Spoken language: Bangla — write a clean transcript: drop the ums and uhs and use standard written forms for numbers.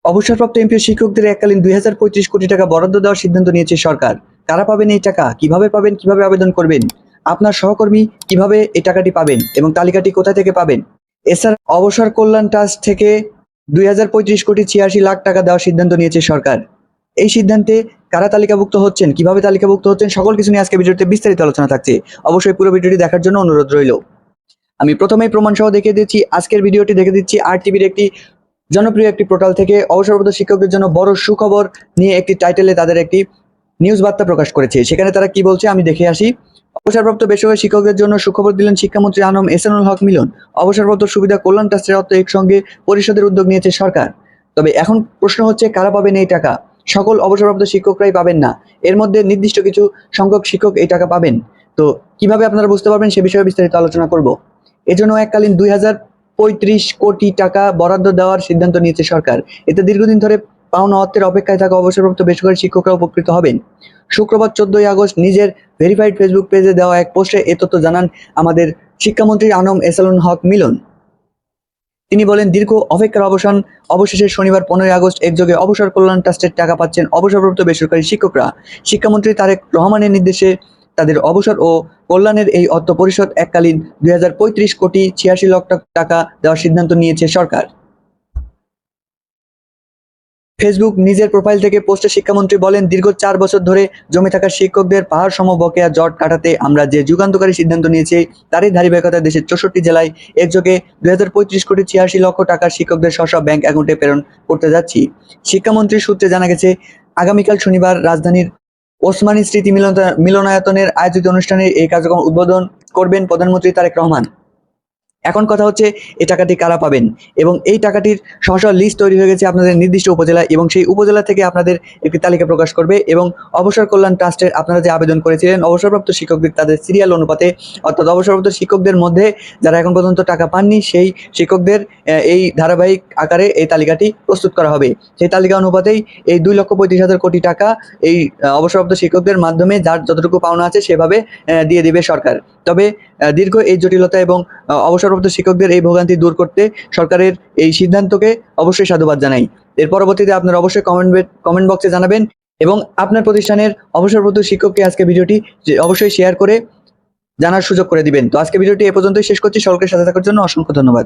অবসরপ্রাপ্ত এমপিও শিক্ষকদের এককালীন 2035 কোটি টাকা বরাদ্দ দেওয়ার সিদ্ধান্ত নিয়েছে সরকার। কারা পাবেন এই টাকা, কিভাবে পাবেন, কিভাবে আবেদন করবেন, আপনার সহকর্মী কিভাবে এই টাকাটি পাবেন এবং তালিকাটি কোথা থেকে পাবেন। এছাড়া অবসর কল্যাণ ট্রাস্ট থেকে 2035 কোটি 86 লাখ টাকা দেওয়ার সিদ্ধান্ত নিয়েছে সরকার। এই সিদ্ধান্তে কারা তালিকাভুক্ত হচ্ছেন, কিভাবে তালিকাভুক্ত হচ্ছেন, সকল কিছু নিয়ে আজকে ভিডিওতে বিস্তারিত আলোচনা থাকছে। অবশ্যই পুরো ভিডিওটি দেখার জন্য অনুরোধ রইল। আমি প্রথমেই প্রমাণ সহ দেখিয়ে দিচ্ছি, আজকের ভিডিওটি দেখে দিচ্ছি RTVর একটি জনপ্রিয় একটি পোর্টাল থেকে অবসরপ্রাপ্ত শিক্ষকদের জন্য বড় সুখবর নিয়ে একটি টাইটেলে তাদের একটি নিউজ বার্তা প্রকাশ করেছে। সেখানে তারা কি বলছে আমি দেখে আসি। অবসরপ্রাপ্ত বেসরকারি শিক্ষকদের জন্য সুখবর দিলেন শিক্ষামন্ত্রী আনম এহসানুল হক মিলন। অবসরপ্রাপ্ত সুবিধা কল্যাণ ট্রাস্টের অর্থ একসঙ্গে পরিষদের উদ্যোগ নিয়েছে সরকার। তবে এখন প্রশ্ন হচ্ছে, কারা পাবেন এই টাকা? সকল অবসরপ্রাপ্ত শিক্ষকরাই পাবেন না, এর মধ্যে নির্দিষ্ট কিছু সংখ্যক শিক্ষক এই টাকা পাবেন। তো কিভাবে আপনারা বুঝতে পারবেন সে বিষয়ে বিস্তারিত আলোচনা করব। এজন্য এককালীন 2035 কোটি টাকা বরাদ্দ দেওয়ার সিদ্ধান্ত নিয়েছে সরকার। এতে দীর্ঘদিন ধরে পাওনা অর্থের অপেক্ষায় থাকা অবসরপ্রাপ্ত বেসরকারি শিক্ষকরা উপকৃত হবেন। শুক্রবার 14 আগস্ট নিজের ভেরিফাইড ফেসবুক পেজে দেওয়া এক পোস্টে এ তথ্য জানান আমাদের শিক্ষামন্ত্রী আনম এহসানুল হক মিলন। তিনি বলেন, দীর্ঘ অপেক্ষার অবসান, অবশেষে শনিবার 15 আগস্ট একযোগে অবসর কল্যাণ ট্রাস্টের টাকা পাচ্ছেন অবসরপ্রাপ্ত বেসরকারি শিক্ষকরা। শিক্ষামন্ত্রী তারেক রহমানের নির্দেশে তাদের অবসর ও কল্যাণের এই অর্থ পরিশোধ এককালীন 2035 কোটি 86 লাখ টাকা দেওয়ার সিদ্ধান্ত নিয়েছে সরকার। ফেসবুক নিজের প্রোফাইল থেকে পোস্টে শিক্ষামন্ত্রী বলেন, দীর্ঘ 4 বছর ধরে জমে থাকা শিক্ষকদের পাহাড় সম বকেয়া জট কাটাতে আমরা যে যুগান্তকারী সিদ্ধান্ত নিয়েছি তারই ধারাবাহিকতায় দেশের 64 জেলায় একযোগে 2035 কোটি 86 লক্ষ টাকা শিক্ষকদের স্ব ব্যাংক অ্যাকাউন্টে প্রেরণ করতে যাচ্ছি। শিক্ষামন্ত্রীর সূত্রে জানা গেছে, আগামীকাল শনিবার রাজধানীর ওসমানী স্মৃতি মিলনায়তনের আয়োজিত অনুষ্ঠানে এই কার্যক্রম উদ্বোধন করবেন প্রধানমন্ত্রী তারেক রহমান। এখন কথা হচ্ছে, এই টাকাটি কারা পাবেন এবং এই টাকাটির সহসা লিস্ট তৈরি হয়ে গেছে আপনাদের নির্দিষ্ট উপজেলা, এবং সেই উপজেলা থেকে আপনাদের একটি তালিকা প্রকাশ করবে এবং অবসর কল্যাণ ট্রাস্টের আপনারা যে আবেদন করেছিলেন অবসরপ্রাপ্ত শিক্ষকদের তাদের সিরিয়াল অনুপাতে, অর্থাৎ অবসরপ্রাপ্ত শিক্ষকদের মধ্যে যারা এখন পর্যন্ত টাকা পাননি সেই শিক্ষকদের এই ধারাবাহিক আকারে এই তালিকাটি প্রস্তুত করা হবে। সেই তালিকা অনুপাতেই এই 2,35,000 কোটি টাকা এই অবসরপ্রাপ্ত শিক্ষকদের মাধ্যমে যার যতটুকু পাওনা আছে সেভাবে দিয়ে দিবে সরকার। তবে দীর্ঘ এই জটিলতা এবং অবসরপ্রাপ্ত শিক্ষকদের এই ভোগান্তি দূর করতে সরকারের এই সিদ্ধান্তকে অবশ্যই সাধুবাদ জানাই। এর পরবর্তীতে আপনারা অবশ্যই কমেন্ট বক্সে জানাবেন এবং আপনার প্রতিষ্ঠানের অবসরপ্রাপ্ত শিক্ষককে আজকে ভিডিওটি অবশ্যই শেয়ার করে জানার সুযোগ করে দিবেন। তো আজকে ভিডিওটি এ পর্যন্তই শেষ করছি। সকলকে সাথে থাকার জন্য অসংখ্য ধন্যবাদ।